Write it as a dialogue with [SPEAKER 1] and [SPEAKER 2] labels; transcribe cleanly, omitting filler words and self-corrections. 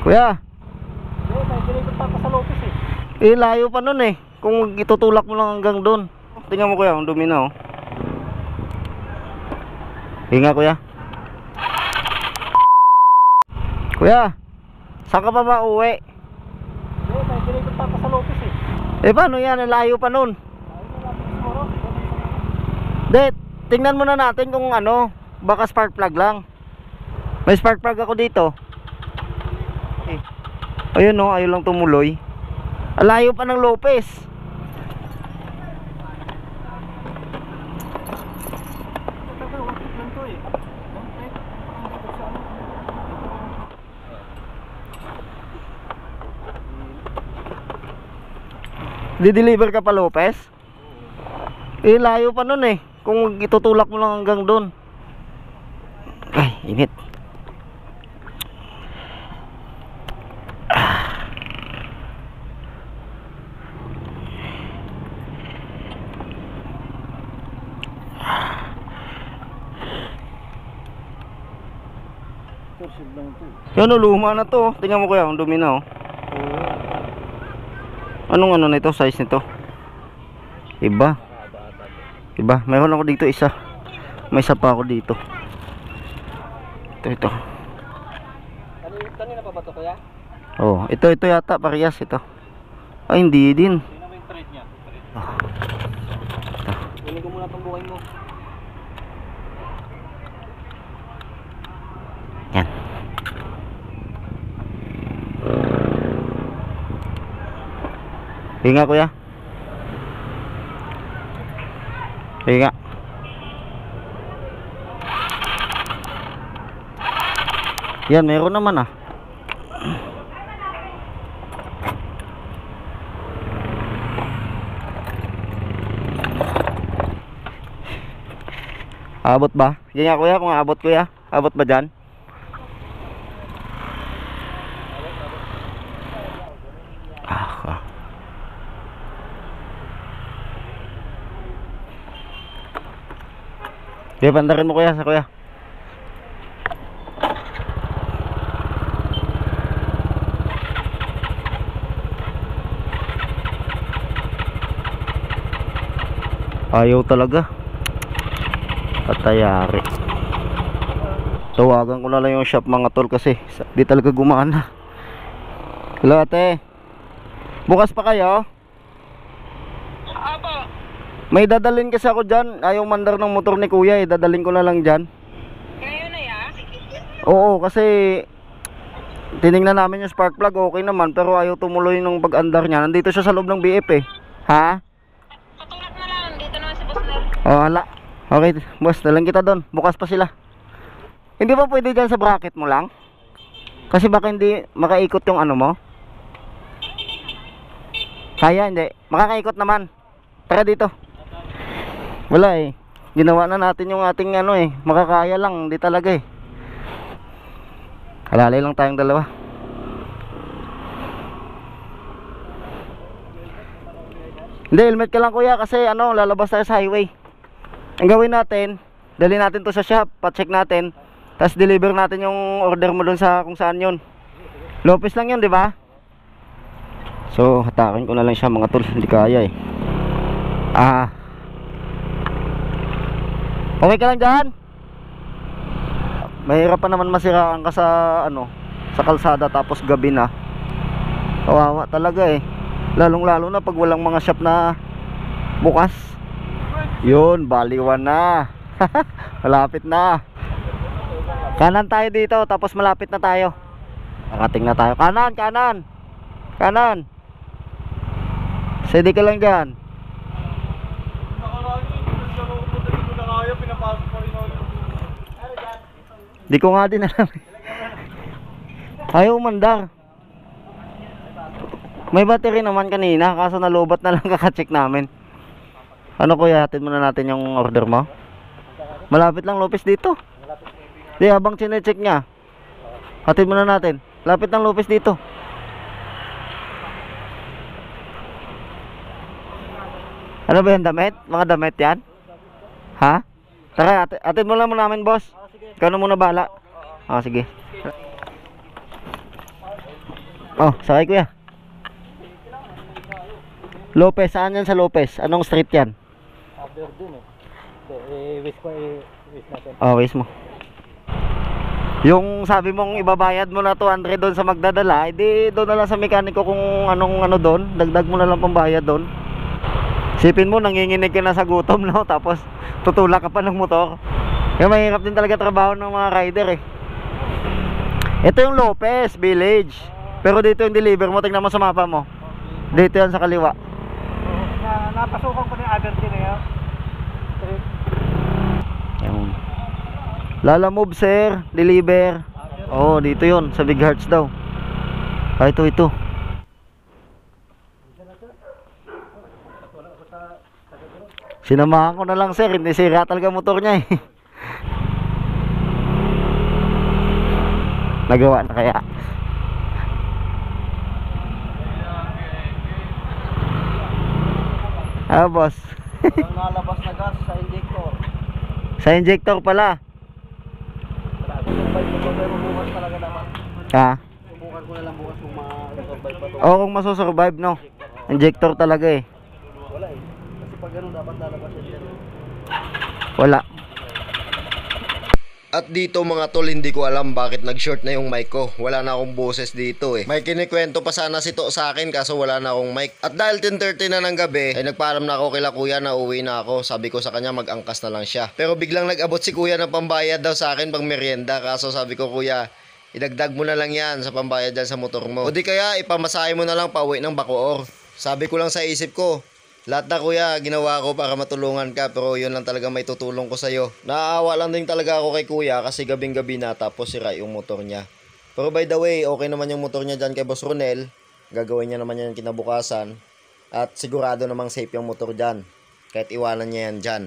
[SPEAKER 1] Kuya,
[SPEAKER 2] Dinikot pa sa Lopez eh.
[SPEAKER 1] layo pa nun eh. Kung itutulak mo lang hanggang doon. Tingnan mo kuya, ang dumi na oh. Hinga kuya. Kuya, saan ka pa ba uwi?
[SPEAKER 2] Dinikot pa sa Lopez eh.
[SPEAKER 1] Eh paano yan, layo pa nun. Det, tingnan muna natin kung ano, baka spark plug lang. May spark plug ako dito. Ayun no, ayaw lang tumuloy. Layo pa ng Lopez. Di-deliver ka pa Lopez? Layo pa nun eh. Kung itutulak mo lang hanggang doon. Ay, init. Yan o, luma na to. Tingnan mo kuya, ang dumi na oh. Anong ano nito, size nito? Iba. Iba, mayroon ako dito isa. May isa pa ako dito. Ito.
[SPEAKER 2] Kanina pa ba ito kuya?
[SPEAKER 1] Oh, ito yata, parehas ito. Ay, hindi din.
[SPEAKER 2] Hindi naman yung thread niya. Kunin ko muna itong buhay mo.
[SPEAKER 1] Yan. Hinga kuya. Hinga. Yan, meron naman ah. Abot ba? Yan nga kuya, kung abot kuya. Abot ba dyan? Okay, pandarin mo kuya sa kuya. Ayaw talaga. Patayari. Tawagan ko na lang yung shop mga tol kasi di talaga gumana. Hello ate. Bukas pa kayo?
[SPEAKER 2] Apa?
[SPEAKER 1] May dadalhin kasi ako dyan. Ayaw mandar ng motor ni kuya eh. Dadalhin ko na lang dyan.
[SPEAKER 2] Ngayon na ya?
[SPEAKER 1] Oo kasi tinignan namin yung spark plug. Okay naman pero ayaw tumuloy ng pag-andar niya. Nandito siya sa loob ng BF eh. Ha?
[SPEAKER 2] Patulak na lang. Dito naman si Boss Nel.
[SPEAKER 1] Oh hala. Okay boss, dalang kita doon. Bukas pa sila. Hindi ba pwede dyan sa bracket mo lang? Kasi baka hindi makaikot yung ano mo. Kaya hindi. Makakaikot naman. Tara dito. Wala eh. Ginawa na natin yung ating ano eh. Makakaya lang. Hindi talaga eh. Halalay lang tayong dalawa. Hindi, helmet ka lang kuya. Kasi ano, lalabas tayo sa highway. Ang gawin natin, dali natin to sa shop. Pa-check natin. Tapos deliver natin yung order mo dun sa kung saan yun. Lopez lang yun, di ba? So, hatakin ko na lang siya mga tol. Hindi kaya eh. Okay ka lang dyan? Mahirap pa naman masiraan ka sa ano, sa kalsada tapos gabi na. Kawawa talaga eh. Lalong lalo na pag walang mga shop na bukas. Yun, baliwan na. Malapit na. Kanan tayo dito tapos malapit na tayo. Nakating na tayo. Kanan, kanan. Kanan. Steady ka lang dyan. Di ko nga din alam. Ayaw umandar. May battery naman kanina, kaso nalubat na lang kaka-check namin. Ano kuya, hatid muna natin yung order mo. Malapit lang Lopez dito. Di habang chine-check niya, hatid muna natin. Lapit ng Lopez dito. Ano ba yan, damit? Mga damit yan? Ha? Tara, atid mo lang muna namin boss. Ikaw na muna bahala. Sige. Oh, sakay kuya. Lopez, saan yan sa Lopez? Anong street yan?
[SPEAKER 2] Aber dun wish natin.
[SPEAKER 1] Oh, wis mo. Yung sabi mong ibabayad mo na 200 doon sa magdadala, edi doon na lang sa mekaniko kung anong ano doon, dagdag mo na lang pambayad doon. Sipin mo, nanginginig ka na sa gutom, no? Tapos tutulak ka pa ng motor. Kaya mahirap din talaga trabaho ng mga rider eh. Ito yung Lopez Village. Pero dito yung deliver mo, tingnan mo sa mapa mo. Dito yan sa kaliwa.
[SPEAKER 2] Napasukan ko ng Aberdeen na yan.
[SPEAKER 1] Ayun. Lala move sir, deliver. Oh, dito yon sa Big Hearts daw. Ah, ito. Sinamahan ko na lang sir, hindi sira talaga motor niya eh. Nagawa na kaya. Ah, boss.
[SPEAKER 2] Ang nalabas na gas sa injector.
[SPEAKER 1] Sa injector pala.
[SPEAKER 2] Pero bukas talaga naman.
[SPEAKER 1] Ha?
[SPEAKER 2] Subukan ko na lang bukas kung ma-survive pa to.
[SPEAKER 1] Oo, kung masusurvive no. Injector talaga eh.
[SPEAKER 2] Wala eh. Kasi pag ganun dapat lalabas yan dyan.
[SPEAKER 1] Wala.
[SPEAKER 3] At dito mga tol, hindi ko alam bakit nag-short na yung mic ko. Wala na akong boses dito eh. May kinikwento pa sana si To sa akin kaso wala na akong mic. At dahil 10:30 na ng gabi, ay nagpaalam na ako kila kuya na uwi na ako. Sabi ko sa kanya mag-angkas na lang siya. Pero biglang nag-abot si kuya ng pambayad daw sa akin pang merienda. Kaso sabi ko, kuya, idagdag mo na lang yan sa pambayad dyan sa motor mo. O di kaya ipamasahe mo na lang pauwi ng Bacoor. Sabi ko lang sa isip ko, lahat na kuya, ginawa ko para matulungan ka pero yun lang talaga may tutulong ko sa'yo. Naaawa lang din talaga ako kay kuya kasi gabing-gabi na tapos sira yung motor niya. Pero by the way, okay naman yung motor niya dyan kay Boss Ronel. Gagawin niya naman yan kinabukasan. At sigurado namang safe yung motor dyan. Kahit iwanan niya yan dyan.